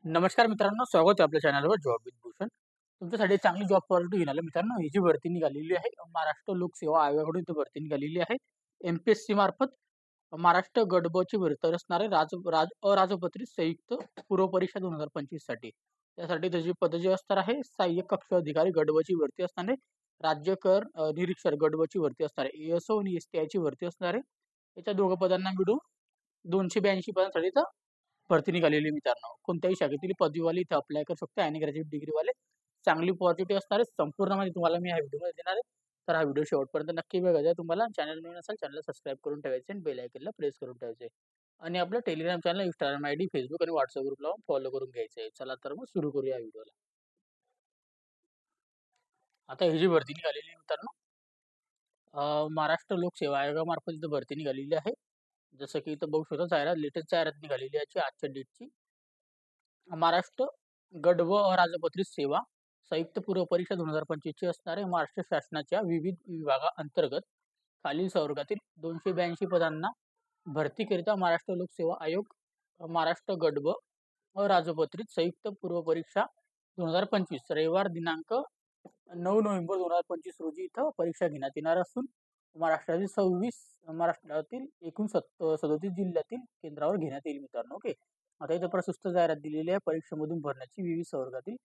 नमस्कार मित्रांनो, स्वागत आहे आपल्या चॅनलवर जॉब विथ भूषण. तुमच्यासाठी एक चांगली जॉब ऑपॉर्च्युनिटी घेऊन आलो मित्रांनो. ही जी भरती निघालेली आहे महाराष्ट्र लोकसेवा आयोगाकडून ती भरती निघालेली आहे. एमपीएससी मार्फत महाराष्ट्र गट ब ची भरती असणारे अराजपत्रित संयुक्त पूर्व परीक्षा 2025 साठी. त्यासाठी त्याची पद जी असणार आहे सहाय्यक कक्ष अधिकारी गट ब ची भरती असणार आहे. राज्य कर निरीक्षक गट ब ची भरती असणार आहे. एएसओ आणि एसटीआय ची भरती असणार आहे. याच्या दोघं पदांना मिळून 282 पदांसाठी भरती निघालेली मित्रांनो. कोणत्याही शाखेतील पदवीवाले इथे अप्लाय करू शकते आणि ग्रॅज्युएट डिग्रीवाले. चांगली पॉझिटिव्ह असणार आहे. संपूर्ण माहिती तुम्हाला मी ह्या व्हिडिओमध्ये देणार आहे. तर हा व्हिडिओ शेवटपर्यंत नक्की बघायचा. तुम्हाला चॅनल नवीन असेल चॅनलला सबस्क्राईब करून ठेवायचे आणि बेल आयकॉनला प्रेस करून ठेवायचे. आणि आपलं Telegram channel, Instagram ID, Facebook आणि व्हॉट्सअप ग्रुपला फॉलो करून घ्यायचं आहे. चला तर मग सुरू करूया व्हिडिओला. आता ही जी भरती निघालेली मित्रांनो, महाराष्ट्र लोकसेवा आयोगामार्फत इथं भरती निघालेली आहे. जसं की इथं बघू शकता जाहिरात, लेटेस्ट जाहिरात निघालेली आहे आजच्या डेटची. महाराष्ट्र गट व अराजपत्रित सेवा संयुक्त पूर्व परीक्षा 2025 ची असणारे महाराष्ट्र शासनाच्या विविध विभागाअंतर्गत खालील संवर्गातील 282 पदांना भरतीकरिता महाराष्ट्र लोकसेवा आयोग महाराष्ट्र गट व अराजपत्रित संयुक्त पूर्व परीक्षा 2025 रविवार दिनांक 9 नोव्हेंबर 2025 रोजी इथं परीक्षा घेण्यात येणार असून महाराष्ट्रातील एकूण 37 जिल्ह्यातील केंद्रावर घेण्यात येईल मित्रांनो. ओके, आता इथं प्रशस्त जाहिरात दिलेली आहे. परीक्षेमधून भरण्याची विविध संवर्गातील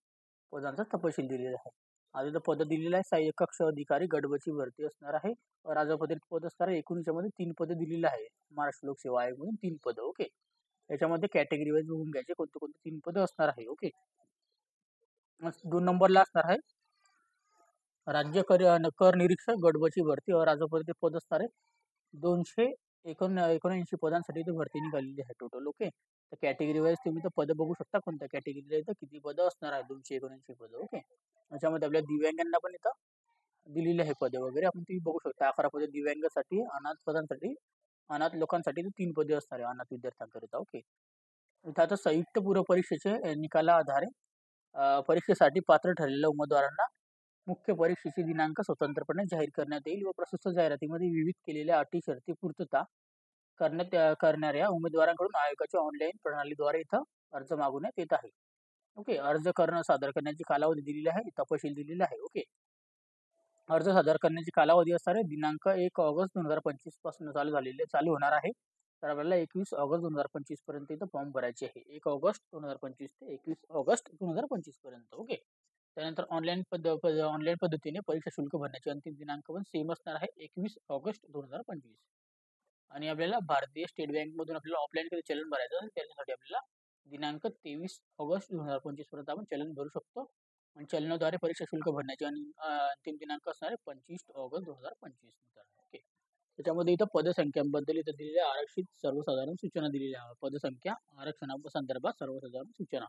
पदांचा तपशील दिलेला आहे. आता इथं पद दिलेलं आहे सहाय्यक कक्ष अधिकारी गट ब ची भरती असणार आहे. राजपत्रित पद असणार आहे. एकूण याच्यामध्ये 3 पद दिलेली आहे. महाराष्ट्र लोकसेवा आयोगामधून 3 पद. ओके, याच्यामध्ये कॅटेगरी वाईज बघून घ्यायचे कोणते कोणते 3 पद असणार आहे. ओके, 2 नंबरला असणार आहे राज्य कर निरीक्षक गट ब ची भरती अराजपत्रित पद असणार आहे. 279 पदांसाठी इथे भरती निघालेली आहे टोटल. ओके, तर कॅटेगरी वाईज तुम्ही तर पद बघू शकता कोणत्या कॅटेगरीला इथं किती पद असणार आहे. 279 पद. ओके, त्याच्यामध्ये आपल्या दिव्यांगांना पण इथं दिलेली आहे पदे वगैरे. आपण ती बघू शकता. 11 पदे दिव्यांगासाठी, अनाथ पदांसाठी, अनाथ लोकांसाठी 3 पदे असणार आहे अनाथ विद्यार्थ्यांकरिता. ओके, इथं आता संयुक्त पूर्व परीक्षेचे निकाला आधारे परीक्षेसाठी पात्र ठरलेल्या उमेदवारांना मुख्य परीक्षेची दिनांक स्वतंत्रपणे जाहीर करण्यात येईल व प्रशस्त जाहिरातीमध्ये विविध केलेल्या अटी शर्ती पूर्तता करणाऱ्या उमेदवारांकडून आयोगाच्या ऑनलाईन प्रणालीद्वारे इथं अर्ज मागवण्यात येत आहे. ओके, अर्ज करणं सादर करण्याची कालावधी दिलेली आहे, तपशील दिलेला आहे. ओके, अर्ज सादर करण्याची कालावधी असणार आहे दिनांक 1 ऑगस्ट 2025 पासून चालू होणार आहे. तर आपल्याला 21 ऑगस्ट 2025 पर्यंत इथं फॉर्म भरायचे आहे. 1 ऑगस्ट 2025 ते 21 ऑगस्ट 2025 पर्यंत. ओके, त्यानंतर ऑनलाईन पद्धतीने परीक्षा शुल्क भरण्याची अंतिम दिनांक पण सेम असणार आहे 21 ऑगस्ट 2025. आणि आपल्याला भारतीय स्टेट बँकमधून आपल्याला ऑफलाईन कधी चलन भरायचं असेल त्याच्यासाठी आपल्याला दिनांक 23 ऑगस्ट 2025 पर्यंत आपण चलन भरू शकतो. आणि चलनाद्वारे परीक्षा शुल्क भरण्याची आणि अंतिम दिनांक असणार आहे 25 ऑगस्ट 2025 मित्रांनो. ओके, त्याच्यामध्ये इथं पदसंख्यांबद्दल इथं दिलेल्या आरक्षित सर्वसाधारण सूचना दिलेल्या आहेत. पदसंख्या आरक्षणासंदर्भात सर्वसाधारण सूचना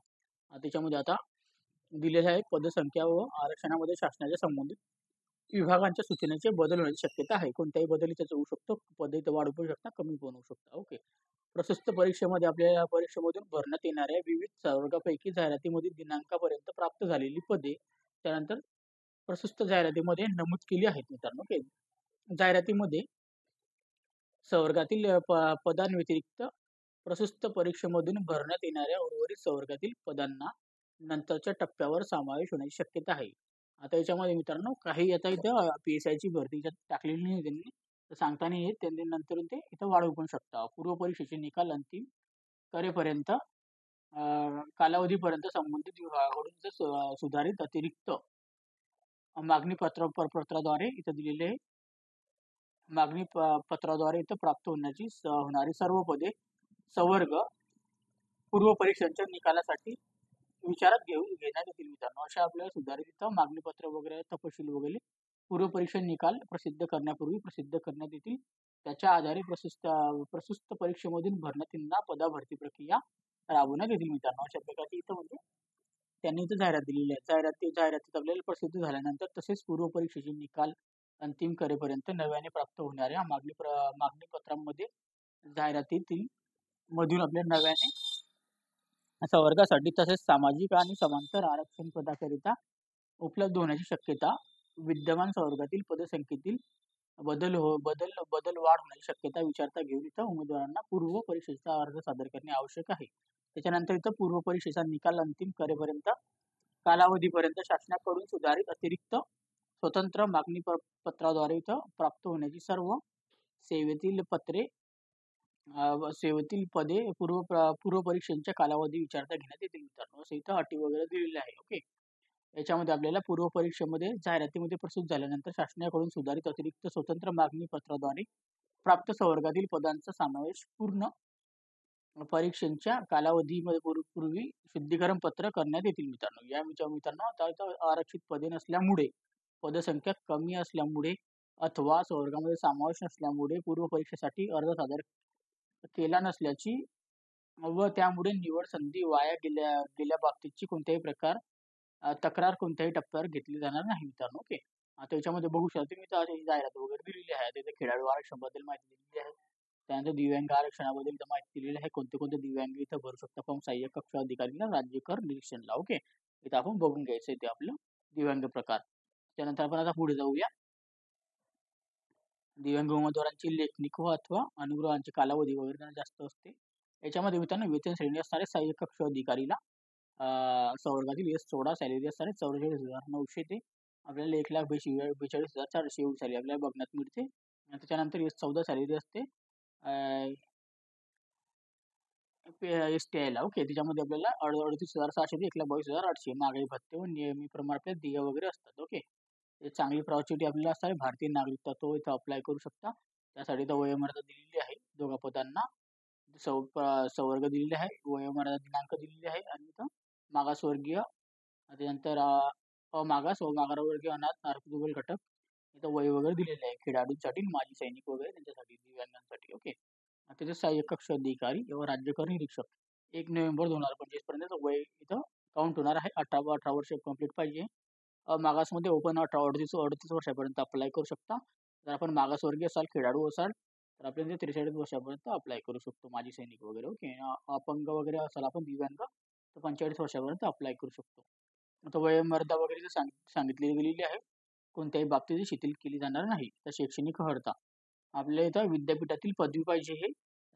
त्याच्यामध्ये आता दिलेल्या आहेत. पदसंख्या व आरक्षणामध्ये शासनाच्या संबंधित विभागांच्या सूचनेचे बदल होण्याची शक्यता आहे. कोणत्याही बदल इथे होऊ शकतो. पद इथं वाढू पण शकता, कमी पण होऊ शकता. ओके, प्रशस्त परीक्षेमध्ये आपल्या परीक्षेमधून भरण्यात येणाऱ्या विविध संवर्गापैकी जाहिरातीमधील दिनांकापर्यंत प्राप्त झालेली पदे त्यानंतर प्रशस्त जाहिरातीमध्ये नमूद केली आहेत मित्रांनो. ओके, जाहिरातीमध्ये संवर्गातील पदांव्यतिरिक्त प्रशस्त परीक्षेमधून भरण्यात येणाऱ्या उर्वरित संवर्गातील पदांना नंतरच्या टप्प्यावर समावेश होण्याची शक्यता आहे. आता याच्यामध्ये मित्रांनो काही आता इथं PSI भरती टाकलेली नाही त्यांनी, तर सांगता नाही येत. त्यांनी नंतर ते इथं वाढवू पण शकता. पूर्व परीक्षेचे निकाल अंतिम करेपर्यंत कालावधीपर्यंत संबंधित विभागाकडून सुधारित अतिरिक्त मागणी पत्राद्वारे इथं दिलेले आहे. मागणी पत्राद्वारे इथं प्राप्त होणारी सर्व पदे संवर्ग पूर्व परीक्षांच्या निकालासाठी विचारात घेण्यात येतील मित्रांनो. अशा आपल्याला सुधारित इथं मागणी पत्र वगैरे तपशील वगैरे पूर्व परीक्षा निकाल प्रसिद्ध करण्यापूर्वी प्रसिद्ध करण्यात येतील. त्याच्या आधारे प्रशस्त परीक्षेमधून भरण्यात येणाऱ्या पदा भरती प्रक्रिया राबवण्यात येतील मित्रांनो. अशा प्रकारची इथं म्हणजे त्यांनी इथं जाहिरात दिलेली आहे. जाहिरातीत आपल्याला प्रसिद्ध झाल्यानंतर तसेच पूर्व परीक्षेचे निकाल अंतिम करेपर्यंत नव्याने प्राप्त होणाऱ्या मागणी पत्रांमध्ये जाहिरातीतील मधून आपल्या नव्याने संवर्गासाठी तसेच सामाजिक आणि समांतर आरक्षण पदाकरिता उपलब्ध होण्याची शक्यता, विद्यमान संवर्गातील पदसंख्येतील बदल वाढ होण्याची शक्यता विचारता घेऊन इथं उमेदवारांना पूर्व परीक्षेचा अर्ज सादर करणे आवश्यक आहे. त्याच्यानंतर इथं पूर्व परीक्षेचा निकाल अंतिम करेपर्यंत कालावधीपर्यंत शासनाकडून सुधारित अतिरिक्त स्वतंत्र मागणी पत्राद्वारे इथं प्राप्त होण्याची सर्व सेवेतील पत्रे सेवेतील पदे पूर्व परीक्षेच्या कालावधी विचारता घेण्यात येतील मित्रांनो, असं इथं अटी वगैरे दिलेले आहे. ओके. याच्यामध्ये आपल्याला पूर्व परीक्षेमध्ये जाहिरातीमध्ये प्रस्तुत झाल्यानंतर शासनाकडून सुधारित अतिरिक्त स्वतंत्र मागणी पत्राद्वारे प्राप्त संवर्गातील पदांचा समावेश पूर्ण परीक्षेच्या कालावधीमध्ये पूर्वी शुद्धीकरण पत्र करण्यात येतील मित्रांनो. या मित्रांनो आता आरक्षित पदे नसल्यामुळे, पदसंख्या कमी असल्यामुळे अथवा संवर्गामध्ये समावेश नसल्यामुळे पूर्व परीक्षेसाठी अर्ज सादर केला नसल्याची व त्यामुळे निवड संधी वाया गेल्या बाबतीतची कोणत्याही प्रकार तक्रार कोणत्याही टप्प्यावर घेतली जाणार नाही मित्रांनो. ओके. आता याच्यामध्ये बघू शकता तुम्ही जाहिरात वगैरे दिलेली आहे. तिथे खेळाडू आरक्षणाबद्दल माहिती दिलेली आहे. त्यानंतर दिव्यांग आरक्षणाबद्दल इथं माहिती दिलेली आहे. कोणते कोणते दिव्यांग इथं भरू शकता फॉर्म सहाय्यक कक्ष अधिकारीला राज्य कर निरीक्षणला. ओके. इथं आपण बघून घ्यायचं इथे आपलं दिव्यांग प्रकार. त्यानंतर आपण आता पुढे जाऊया. दिव्यांग उमेदवारांची लेखनिक व अथवा अनुग्रहांची कालावधी वगैरे जास्त असते. याच्यामध्ये मित्रांनो वेतन श्रेणी असणारे सहाय्यक कक्ष अधिकारीला संवर्गातील S16 सॅलरी असणारे 44,900 ते आपल्याला 1,42,400 एवढी सॅलरी आपल्याला बघण्यात मिळते. त्याच्यानंतर S14 सॅलरी असते STI ला. ओके. त्याच्यामध्ये आपल्याला 38,600 ते 1,22,800 महागाई भत्ते व नियमित प्रमाण आपल्याला देय वगैरे असतात. ओके. चांगली प्रॉपर्टी आपल्याला असणार भारतीय नागरिकता तो इथं अप्लाय करू शकता. त्यासाठी इथं वयोमर्यादा दिलेली आहे. दोघा पदांना संवर्ग दिलेले आहे, वयोमर्यादा दिनांक दिलेली आहे आणि इथं मागासवर्गीय, त्यानंतर अमागास व मागासवर्गीय अनाथ आर्थिक दुर्बल घटक इथं वय वगैरे दिलेले आहे. खेळाडूंसाठी, माजी सैनिक वगैरे त्यांच्यासाठी, दिव्यांगांसाठी. ओके. त्याचे सहाय्यक कक्ष अधिकारी किंवा राज्यकर निरीक्षक 1 नोव्हेंबर 2025 पर्यंत वय इथं काउंट होणार आहे. 18 वर्ष कंप्लीट पाहिजे. मागासमध्ये ओपन 38 वर्षापर्यंत अप्लाय करू शकता. जर आपण मागासवर्गीय असाल, खेळाडू असाल तर आपल्याला 43 वर्षापर्यंत अप्लाय करू शकतो, माजी सैनिक वगैरे. ओके. अपंग वगैरे असाल आपण दिव्यांग तर 45 वर्षापर्यंत अप्लाय करू शकतो. आता वयोमर्यादा वगैरे सांगितली गेलेली आहे. कोणत्याही बाबतीत शिथिल केली जाणार नाही. तर शैक्षणिक अर्हता आपल्या इथं विद्यापीठातील पदवी पाहिजे हे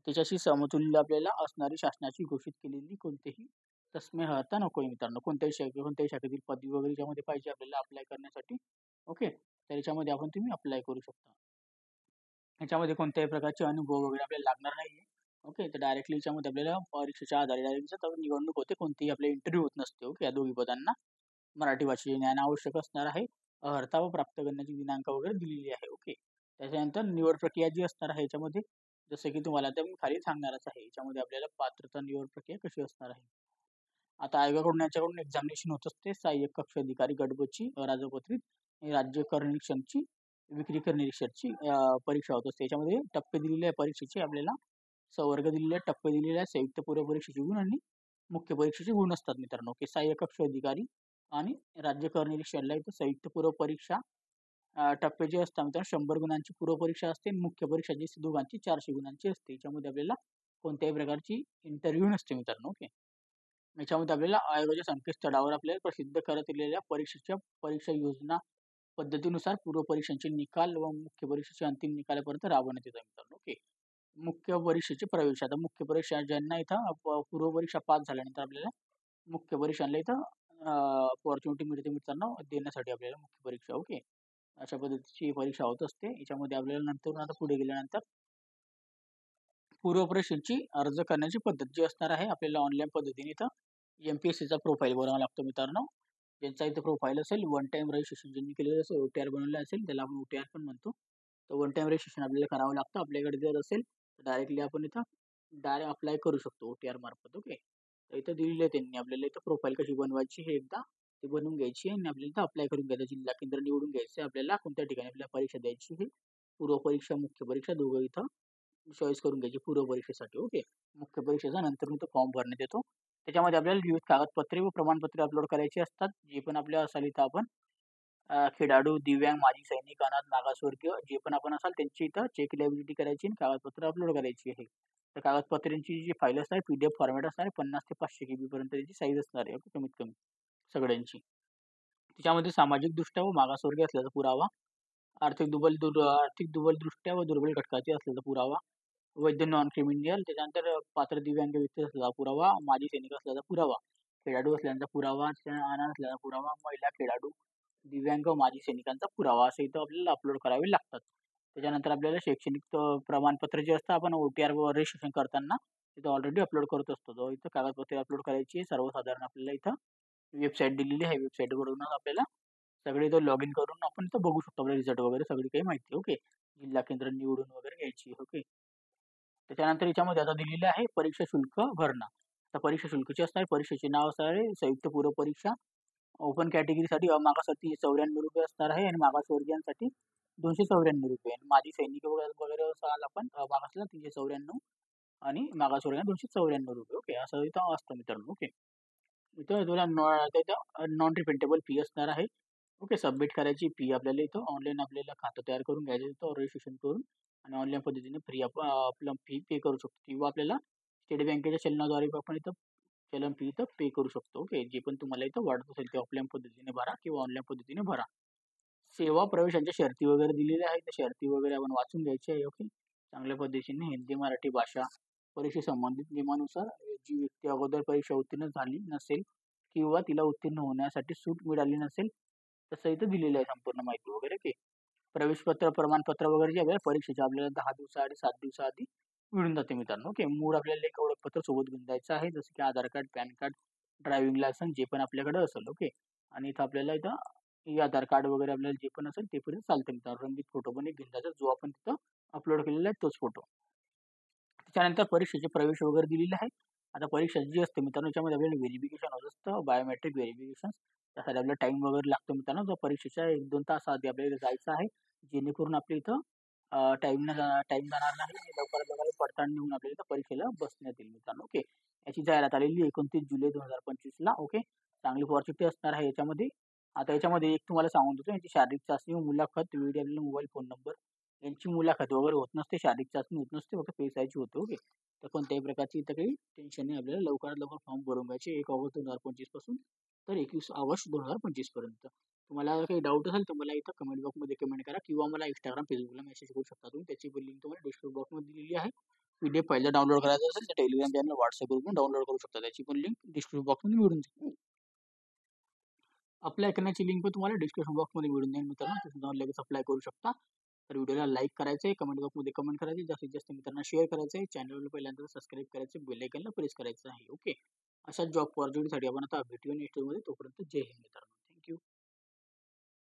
त्याच्याशी समतुल्य आपल्याला असणारी शासनाची घोषित केलेली कोणतेही तस्मे अर्हता नको मित्रांनो. कोणत्याही शाखेतील पदवी वगैरे ज्यामध्ये पाहिजे आपल्याला अप्लाय करण्यासाठी. ओके. तर याच्यामध्ये आपण तुम्ही अप्लाय करू शकता. याच्यामध्ये कोणत्याही प्रकारचे अनुभव वगैरे आपल्याला लागणार नाहीये. ओके. तर डायरेक्टली याच्यामध्ये आपल्याला परीक्षेच्या आधारे निवडणूक होते. कोणतीही आपल्या इंटरव्ह्यू होत नसते. ओके. या दोन्ही पदांना मराठी भाषेचे ज्ञान आवश्यक असणार आहे. अर्हता व प्राप्त करण्याची दिनांक वगैरे दिलेली आहे. ओके. त्याच्यानंतर निवड प्रक्रिया जी असणार आहे याच्यामध्ये जसं की तुम्हाला आता मी खाली सांगणारच आहे. याच्यामध्ये आपल्याला पात्रता निवड प्रक्रिया कशी असणार आहे. आता आयोगाकडून याच्याकडून एक्झामिनेशन होत असते. सहाय्यक कक्ष अधिकारी गटबची राजपत्रित राज्य कर निरीक्षणची, विक्री कर निरीक्षणची परीक्षा होत असते. याच्यामध्ये टप्पे दिलेले आहे परीक्षेचे आपल्याला. संवर्ग दिलेले आहे, टप्पे दिलेले आहे, संयुक्त पूर्व परीक्षेचे गुण आणि मुख्य परीक्षेचे गुण असतात मित्रांनो. की सहाय्यक कक्ष अधिकारी आणि राज्य कर निरीक्षणला इथं संयुक्त पूर्व परीक्षा टप्पे जे असतात मित्रांनो 100 गुणांची पूर्व परीक्षा असते. मुख्य परीक्षा जी दोघांची 400 गुणांची असते. याच्यामध्ये आपल्याला कोणत्याही प्रकारची इंटरव्ह्यू नसते मित्रांनो. ओके. याच्यामध्ये आपल्याला आयोगाच्या संकेतस्थळावर आपल्याला प्रसिद्ध करत दिलेल्या परीक्षा योजना पद्धतीनुसार पूर्व परीक्षांचे निकाल व मुख्य परीक्षेचे अंतिम निकालापर्यंत राबवण्यात येतात मित्रांनो. ओके. मुख्य परीक्षेचे प्रवेश. आता मुख्य परीक्षा ज्यांना इथं पूर्व परीक्षा पास झाल्यानंतर आपल्याला मुख्य परीक्षांना इथं ऑपॉर्च्युनिटी मिळते मित्रांनो देण्यासाठी आपल्याला मुख्य परीक्षा. ओके. अशा पद्धतीची परीक्षा होत असते. याच्यामध्ये आपल्याला नंतर आता पुढे गेल्यानंतर पूर्व परीक्षेची अर्ज करण्याची पद्धत जी असणार आहे आपल्याला ऑनलाईन पद्धतीने इथं MPSCचा प्रोफाईल बनवावा लागतो मित्रांनो. ज्यांचा इथं प्रोफाईल असेल, वन टाइम रजिस्ट्रेशन ज्यांनी केलेलं असेल, OTR बनवलं असेल त्याला आपण OTR पण म्हणतो. तर वन टाइम रजिस्ट्रेशन आपल्याला करावं लागतं. आपल्याकडे जर असेल तर डायरेक्टली आपण इथं डायरेक्ट अप्लाय करू शकतो OTR मार्फत. ओके. तर इथं दिलेलं आहे त्यांनी आपल्याला इथं प्रोफाईल कशी बनवायची हे एकदा ती बनवून घ्यायची आणि आपल्याला इथं अप्लाय करून घ्यायचं. जिल्हा केंद्र निवडून घ्यायचं आपल्याला कोणत्या ठिकाणी आपल्याला परीक्षा द्यायची हे पूर्व परीक्षा, मुख्य परीक्षा दोघं इथं चॉईस करून घ्यायची पूर्व परीक्षेसाठी. ओके. मुख्य परीक्षेचा नंतर तो फॉर्म भरण्यात येतो. त्याच्यामध्ये आपल्याला विविध कागदपत्रे व प्रमाणपत्रे अपलोड करायची असतात. जे पण आपल्या असाल इथं आपण खेळाडू, दिव्यांग, माजी सैनिक, अनाथ, मागासवर्गीय जे पण आपण असाल त्यांची इथं चेक लायबिलिटी करायची आणि कागदपत्र अपलोड करायची आहे. तर कागदपत्रांची जी फाईल असणार PDF फॉर्मॅट असणार आहे 50 ते 500 KB पर्यंत त्याची साईज असणार आहे. ओके. कमीत कमी सगळ्यांची. त्याच्यामध्ये सामाजिकदृष्ट्या व मागासवर्गीय असल्याचा पुरावा, आर्थिक दुर्बलदृष्ट्या व दुर्बल घटकाचे असल्याचा पुरावा, वैध नॉन क्रिमिनल, त्याच्यानंतर पात्र दिव्यांग व्यक्ती असलेला पुरावा, माजी सैनिक असल्याचा पुरावा, खेळाडू असल्याचा पुरावा, अनाथ असल्याचा पुरावा, महिला खेळाडू, दिव्यांग व माजी सैनिकांचा पुरावा असं इथं आपल्याला अपलोड करावे लागतात. त्याच्यानंतर आपल्याला शैक्षणिक प्रमाणपत्र जे असतं आपण OTR वर रजिस्ट्रेशन करताना तिथं ऑलरेडी अपलोड करत असतो. तो इथं कागदपत्रे अपलोड करायची सर्वसाधारण आपल्याला इथं वेबसाईट दिलेली आहे. वेबसाईटवरूनच आपल्याला सगळे इथं लॉग इन करून आपण इथं बघू शकतो आपले रिझल्ट वगैरे सगळी काही माहिती. ओके. जिल्हा केंद्र निवडून वगैरे घ्यायची. ओके. त्याच्यानंतर याच्यामध्ये आता दिलेलं आहे परीक्षा शुल्क भरणा. तर परीक्षा शुल्कची असणार परीक्षेचे नाव असणार आहे संयुक्त पूर्व परीक्षा. ओपन कॅटेगरीसाठी अमागासाठी ₹94 असणार आहे आणि मागासवर्गीयांसाठी ₹294 आणि माजी सैनिक वगैरे असाल आपण मागासला ₹394 आणि मागासवर्गीयांना ₹294. ओके. असं इथं असतं मित्रांनो. ओके. इथं तुला नॉन रिफंडेबल फी असणार आहे. ओके. सबमिट करायची फी आपल्याला इथं ऑनलाईन आपल्याला खातं तयार करून घ्यायचं इथं रजिस्ट्रेशन करून आणि ऑनलाईन पद्धतीने फ्री आपलं फी पे करू शकतो किंवा आपल्याला स्टेट बँकेच्या चलनाद्वारे आपण इथं चलन फी इथं पे करू शकतो. ओके. जे पण तुम्हाला इथं वाटत असेल ते ऑफलाईन पद्धतीने भरा किंवा ऑनलाईन पद्धतीने भरा. सेवा प्रवेशांच्या शर्ती वगैरे दिलेल्या आहेत. त्या शर्ती वगैरे आपण वाचून घ्यायच्या आहे. ओके. चांगल्या पद्धतीने हिंदी, मराठी भाषा परीक्षेसंबंधित नियमानुसार जी व्यक्ती अगोदर परीक्षा उत्तीर्ण झाली नसेल किंवा तिला उत्तीर्ण होण्यासाठी सूट मिळाली नसेल, तसं इथं दिलेलं आहे संपूर्ण माहिती वगैरे. ओके. प्रवेशपत्र, प्रमाणपत्र वगैरे जे आपल्याला परीक्षेच्या आपल्याला 10 दिवसाआधी, 7 दिवसाआधी मिळून जाते मित्रांनो. ओके. मूळ आपल्याला एक ओळखपत्र सोबत घेऊन जायचं आहे, जसं की Aadhaar card, PAN card, driving licence जे पण आपल्याकडे असेल. ओके. आणि इथं आपल्याला इथं हे आधार कार्ड वगैरे आपल्याला जे पण असेल ते पण चालतं मित्रांनो. रंगीत फोटो पण एक घेऊन जायचा, जो आपण तिथं अपलोड केलेला आहे तोच फोटो. त्याच्यानंतर परीक्षेचे प्रवेश वगैरे दिलेले आहे. आता परीक्षा जी असते मित्रांनो याच्यामध्ये आपल्याला व्हेरिफिकेशन होत असतं, बायोमेट्रिक व्हेरिफिकेशन. त्यासाठी आपल्याला टाईम वगैरे लागतो मित्रांनो. जो परीक्षेच्या 1-2 तास आधी आपल्याला जायचं आहे, जेणेकरून आपल्या इथं टाईम जाणार नाही आणि लवकरात लवकर पडताळणी होऊन आपल्याला इथं परीक्षेला बसण्यात येईल मित्रांनो. ओके. याची जाहिरात आलेली 29 जुलै 2025ला. ओके. चांगली अपॉर्च्युनिटी असणार आहे याच्यामध्ये. आता याच्यामध्ये एक तुम्हाला सांगून देतो, याची शारीरिक चाचणी व मुलाखत, व्हिडिओ, मोबाईल फोन नंबर यांची मुलाखत वगैरे होत नसते, शारीरिक चाचणी होत नसते, फक्त पेसायची होते. ओके. तर कोणत्याही प्रकारची इथं काही टेन्शन नाही. आपल्याला लवकरात लवकर फॉर्म भरून घ्यायचे 1 ऑगस्ट 2025 पासून तर 21 ऑगस्ट 2025 पर्यंत. तुम्हाला काही डाऊट असेल तर मला इथं कमेंट बॉक्समध्ये कमेंट करा किंवा मला Instagram, Facebookला मेसेज करू शकता तुम्ही. त्याची पण लिंक तुम्हाला डिस्क्रिप्शन बॉक्समध्ये दिलेली आहे. PDF पहिलं डाउनलोड करायचं असेल तर Telegram चॅनल, WhatsAppवर पण डाउनलोड करू शकता. त्याची पण लिंक डिस्क्रिप्शन बॉक्समध्ये मिळून जाईल. अप्लाय करण्याची लिंक पण तुम्हाला डिस्क्रिप्शन बॉक्समध्ये मिळून जाईल मित्रांनो. तिथून जाऊन लगेच अप्लाय करू शकता. तर व्हिडिओला लाईक करायचं आहे, कमेंट बॉक्समध्ये कमेंट करायची, जास्तीत जास्त मित्रांना शेअर करायचं आहे, चॅनलला पहिल्यांदा सबस्क्राईब करायचं, बेल आयकॉनला प्रेस करायचं आहे. ओके. अशाच जॉब अपॉर्च्युनिटीसाठी आपण आता भेटूया नेक्स्ट व्हिडिओमध्ये. तोपर्यंत जय हिंद मित्रांनो.